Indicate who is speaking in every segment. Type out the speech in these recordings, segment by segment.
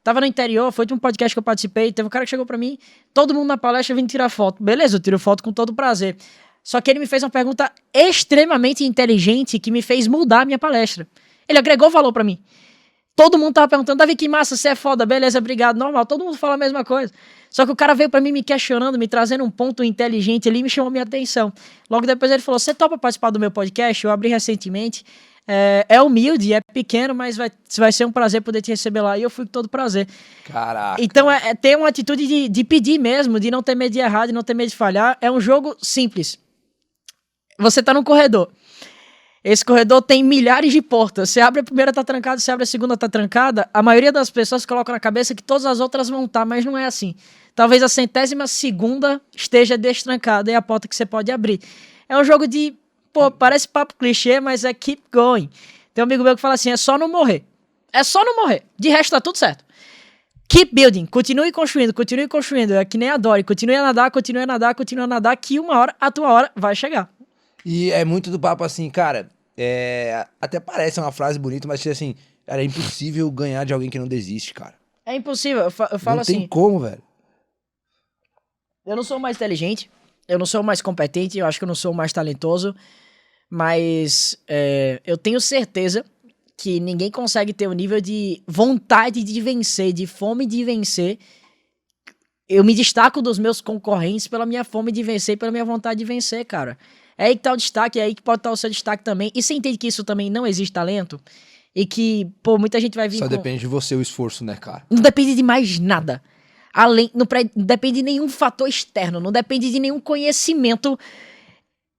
Speaker 1: Tava no interior, foi de um podcast que eu participei, teve um cara que chegou pra mim, todo mundo na palestra vindo tirar foto. Beleza, eu tiro foto com todo prazer. Só que ele me fez uma pergunta extremamente inteligente que me fez mudar a minha palestra. Ele agregou valor pra mim. Todo mundo tava perguntando, Davi, que massa, você é foda, beleza, obrigado, normal. Todo mundo fala a mesma coisa. Só que o cara veio pra mim me questionando, me trazendo um ponto inteligente ali e me chamou minha atenção. Logo depois ele falou, você topa participar do meu podcast? Eu abri recentemente. É humilde, é pequeno, mas vai ser um prazer poder te receber lá. E eu fui com todo prazer.
Speaker 2: Caraca.
Speaker 1: Então é ter uma atitude de pedir mesmo, de não ter medo de errar, de não ter medo de falhar. É um jogo simples. Você tá num corredor. Esse corredor tem milhares de portas. Você abre a primeira, tá trancada. Você abre a segunda, tá trancada. A maioria das pessoas coloca na cabeça que todas as outras vão estar, mas não é assim. Talvez a 102ª esteja destrancada e a porta que você pode abrir. É um jogo de... Pô, parece papo clichê, mas é keep going. Tem um amigo meu que fala assim, é só não morrer. É só não morrer. De resto tá tudo certo. Keep building. Continue construindo. É que nem a Dory. Continue a nadar, que uma hora, a tua hora vai chegar.
Speaker 2: E é muito do papo assim, cara, até parece uma frase bonita, mas assim, cara, é impossível ganhar de alguém que não desiste, cara.
Speaker 1: É impossível, eu falo assim...
Speaker 2: Não tem como, velho.
Speaker 1: Eu não sou o mais inteligente, eu não sou o mais competente, eu acho que eu não sou o mais talentoso, mas eu tenho certeza que ninguém consegue ter o nível de vontade de vencer, de fome de vencer. Eu me destaco dos meus concorrentes pela minha fome de vencer e pela minha vontade de vencer, cara. É aí que tá o destaque, é aí que pode estar o seu destaque também. E você entende que isso também não existe talento? E que, pô, muita gente vai vir
Speaker 2: Só depende de você o esforço, né, cara?
Speaker 1: Não depende de mais nada. Não depende de nenhum fator externo, não depende de nenhum conhecimento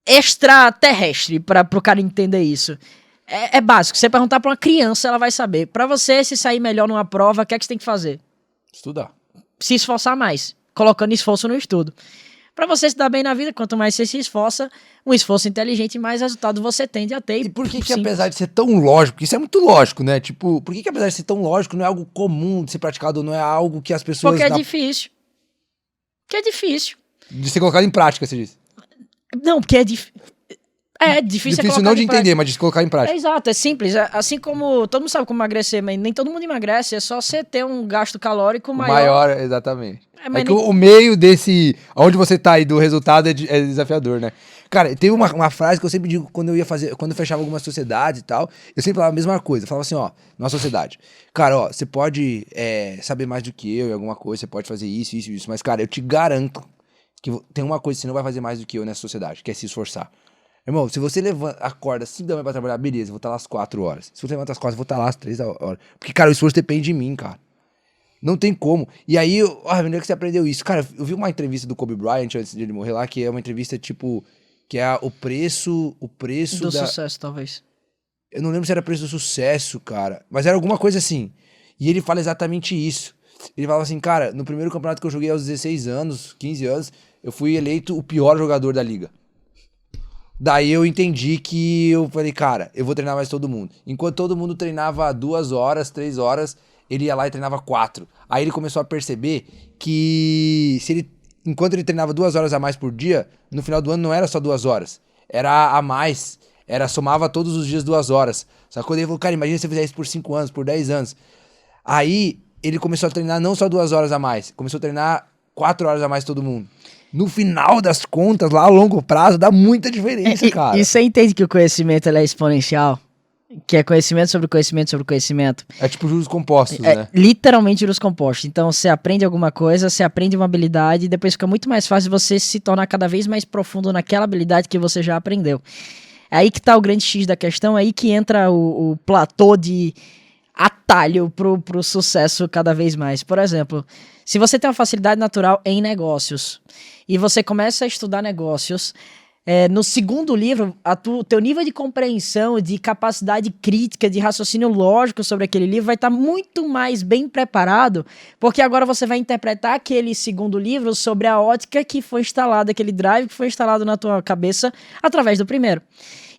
Speaker 1: extraterrestre para o cara entender isso. É básico. Se você perguntar pra uma criança, ela vai saber. Pra você se sair melhor numa prova, o que é que você tem que fazer?
Speaker 2: Estudar.
Speaker 1: Se esforçar mais, colocando esforço no estudo. Pra você se dar bem na vida, quanto mais você se esforça, um esforço inteligente, mais resultado você tende a ter.
Speaker 2: E por que apesar de ser tão lógico, porque isso é muito lógico, né? Tipo, por que apesar de ser tão lógico, não é algo comum de ser praticado, não é algo que as pessoas...
Speaker 1: Porque é difícil. Porque é difícil.
Speaker 2: De ser colocado em prática, você diz.
Speaker 1: Não, porque é difícil. É difícil
Speaker 2: não de entender, mas de se colocar em prática.
Speaker 1: Exato, é simples. Assim como todo mundo sabe como emagrecer, mas nem todo mundo emagrece. É só você ter um gasto calórico maior.
Speaker 2: Exatamente. É que o meio desse... Onde você tá aí do resultado é desafiador, né? Cara, tem uma frase que eu sempre digo quando eu fechava algumas sociedades e tal, eu sempre falava a mesma coisa. Eu falava assim, ó, numa sociedade. Cara, ó, você pode saber mais do que eu em alguma coisa, você pode fazer isso, mas, cara, eu te garanto que tem uma coisa que você não vai fazer mais do que eu nessa sociedade, que é se esforçar. Irmão, se você acorda 5 da manhã pra trabalhar, beleza, eu vou estar lá às 4 horas. Se você levantar às 4, eu vou estar lá às 3 horas. Porque, cara, o esforço depende de mim, cara. Não tem como. E aí, onde é que você aprendeu isso? Cara, eu vi uma entrevista do Kobe Bryant antes de ele morrer lá, que é uma entrevista, tipo, que é o preço
Speaker 1: do sucesso, talvez.
Speaker 2: Eu não lembro se era preço do sucesso, cara. Mas era alguma coisa assim. E ele fala exatamente isso. Ele fala assim, cara, no primeiro campeonato que eu joguei aos 16 anos, 15 anos, eu fui eleito o pior jogador da liga. Daí eu entendi que eu falei, cara, eu vou treinar mais todo mundo. Enquanto todo mundo treinava 2 horas, 3 horas, ele ia lá e treinava 4. Aí ele começou a perceber que enquanto ele treinava 2 horas a mais por dia, no final do ano não era só 2 horas, era a mais. Somava todos os dias 2 horas. Só que quando ele falou, cara, imagina se você fizer isso por 5 anos, por 10 anos. Aí ele começou a treinar não só 2 horas a mais, começou a treinar 4 horas a mais todo mundo. No final das contas, lá a longo prazo, dá muita diferença, cara.
Speaker 1: E você entende que o conhecimento é exponencial? Que é conhecimento sobre conhecimento sobre conhecimento.
Speaker 2: É tipo juros compostos, né?
Speaker 1: Literalmente juros compostos. Então, você aprende alguma coisa, você aprende uma habilidade, e depois fica muito mais fácil você se tornar cada vez mais profundo naquela habilidade que você já aprendeu. É aí que tá o grande X da questão, é aí que entra o platô de atalho pro sucesso cada vez mais. Por exemplo, se você tem uma facilidade natural em negócios, e você começa a estudar negócios, no segundo livro, o teu nível de compreensão, de capacidade crítica, de raciocínio lógico sobre aquele livro vai estar muito mais bem preparado, porque agora você vai interpretar aquele segundo livro sobre a ótica que foi instalada, aquele drive que foi instalado na tua cabeça através do primeiro.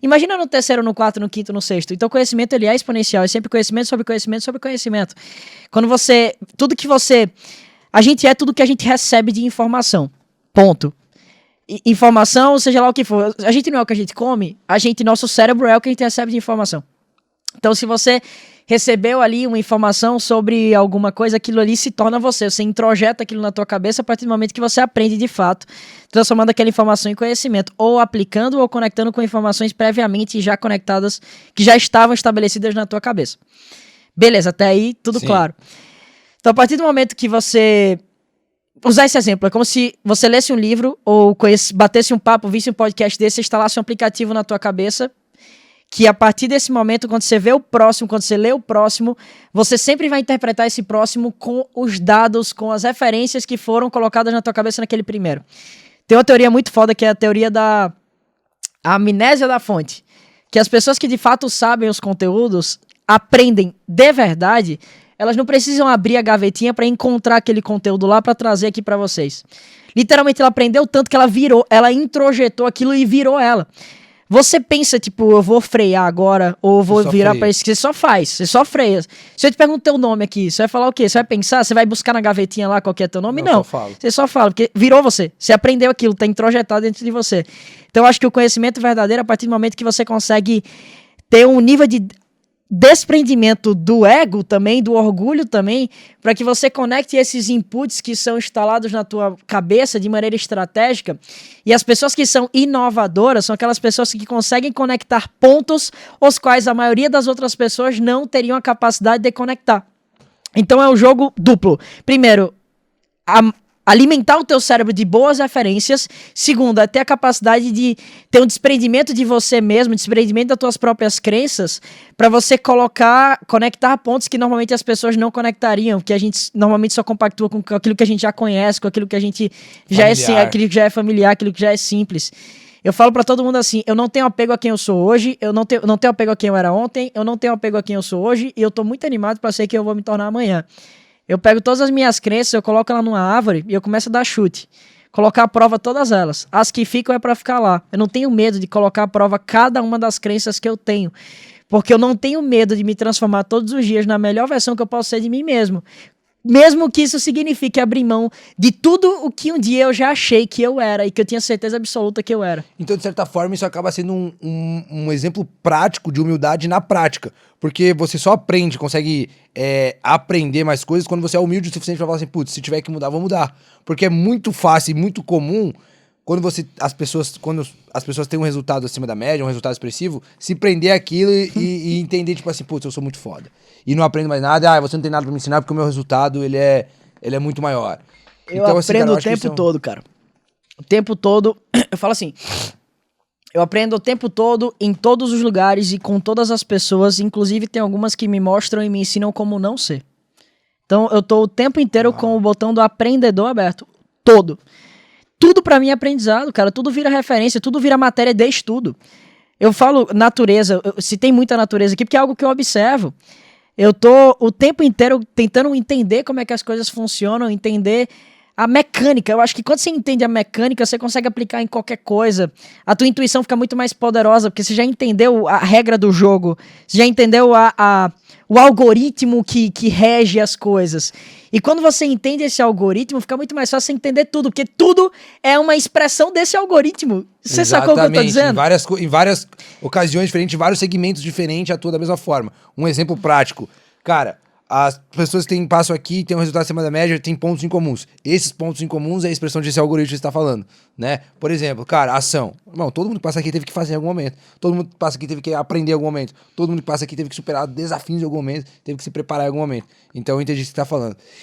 Speaker 1: Imagina no terceiro, no quarto, no quinto, no sexto. Então o conhecimento ele é exponencial, é sempre conhecimento sobre conhecimento sobre conhecimento. Quando a gente é tudo que a gente recebe de informação. Ponto. Informação, seja lá o que for. A gente não é o que a gente come, nosso cérebro é o que a gente recebe de informação. Então, se você recebeu ali uma informação sobre alguma coisa, aquilo ali se torna você introjeta aquilo na tua cabeça a partir do momento que você aprende de fato, transformando aquela informação em conhecimento, ou aplicando ou conectando com informações previamente já conectadas, que já estavam estabelecidas na tua cabeça. Beleza, até aí tudo
Speaker 2: Sim.
Speaker 1: claro. Então a partir do momento que você... Usar esse exemplo, é como se você lesse um livro ou batesse um papo, visse um podcast desse, instalasse um aplicativo na tua cabeça, que a partir desse momento, quando você vê o próximo, quando você lê o próximo, você sempre vai interpretar esse próximo com os dados, com as referências que foram colocadas na tua cabeça naquele primeiro. Tem uma teoria muito foda que é a teoria da amnésia da fonte, que as pessoas que de fato sabem os conteúdos, aprendem de verdade, elas não precisam abrir a gavetinha para encontrar aquele conteúdo lá para trazer aqui para vocês. Literalmente ela aprendeu tanto que ela introjetou aquilo e virou ela. Você pensa, tipo, eu vou frear agora, ou vou virar pra isso, que você só freia. Se eu te pergunto teu nome aqui, você vai falar o quê? Você vai pensar, você vai buscar na gavetinha lá qual que é teu nome? Não. Você só fala, porque virou você. Você aprendeu aquilo, tá introjetado dentro de você. Então eu acho que o conhecimento verdadeiro, a partir do momento que você consegue ter um nível de desprendimento do ego também, do orgulho também, para que você conecte esses inputs que são instalados na tua cabeça de maneira estratégica. E as pessoas que são inovadoras são aquelas pessoas que conseguem conectar pontos os quais a maioria das outras pessoas não teriam a capacidade de conectar. Então é um jogo duplo. Primeiro, alimentar o teu cérebro de boas referências. Segundo, é ter a capacidade de ter um desprendimento de você mesmo, desprendimento das tuas próprias crenças, para você conectar pontos que normalmente as pessoas não conectariam, que a gente normalmente só compactua com aquilo que a gente já conhece, com aquilo que a gente aquilo que já é familiar, aquilo que já é simples. Eu falo pra todo mundo assim, eu não tenho apego a quem eu sou hoje, eu não tenho apego a quem eu era ontem, eu não tenho apego a quem eu sou hoje, e eu tô muito animado pra ser quem eu vou me tornar amanhã. Eu pego todas as minhas crenças, eu coloco ela numa árvore e eu começo a dar chute. Colocar à prova todas elas. As que ficam é pra ficar lá. Eu não tenho medo de colocar à prova cada uma das crenças que eu tenho. Porque eu não tenho medo de me transformar todos os dias na melhor versão que eu posso ser de mim mesmo. Mesmo que isso signifique abrir mão de tudo o que um dia eu já achei que eu era e que eu tinha certeza absoluta que eu era.
Speaker 2: Então, de certa forma, isso acaba sendo um exemplo prático de humildade na prática. Porque você só aprende, consegue aprender mais coisas quando você é humilde o suficiente pra falar assim, putz, se tiver que mudar, vou mudar. Porque é muito fácil e muito comum quando as pessoas têm um resultado acima da média, um resultado expressivo, se prender aquilo e entender, tipo assim, putz, eu sou muito foda. E não aprendo mais nada, você não tem nada pra me ensinar porque o meu resultado, ele é muito maior.
Speaker 1: Eu aprendo o tempo todo, cara. O tempo todo, eu falo assim, eu aprendo o tempo todo, em todos os lugares e com todas as pessoas, inclusive tem algumas que me mostram e me ensinam como não ser. Então eu tô o tempo inteiro com o botão do aprendedor aberto, todo. Tudo pra mim é aprendizado, cara, tudo vira referência, tudo vira matéria de estudo. Eu falo natureza, se tem muita natureza aqui, porque é algo que eu observo. Eu tô o tempo inteiro tentando entender como é que as coisas funcionam, entender a mecânica. Eu acho que quando você entende a mecânica, você consegue aplicar em qualquer coisa. A tua intuição fica muito mais poderosa, porque você já entendeu a regra do jogo, você já entendeu o algoritmo que rege as coisas. E quando você entende esse algoritmo, fica muito mais fácil você entender tudo, porque tudo é uma expressão desse algoritmo. Você sacou o que eu tô dizendo?
Speaker 2: Em várias ocasiões diferentes, vários segmentos diferentes, atua da mesma forma. Um exemplo prático. Cara, as pessoas que passam aqui, têm um resultado acima da média, têm pontos em comuns. Esses pontos em comuns é a expressão desse algoritmo que você está falando, né? Por exemplo, cara, ação. Irmão, todo mundo que passa aqui teve que fazer em algum momento. Todo mundo que passa aqui teve que aprender em algum momento. Todo mundo que passa aqui teve que superar desafios em algum momento, teve que se preparar em algum momento. Então eu entendi o que você está falando.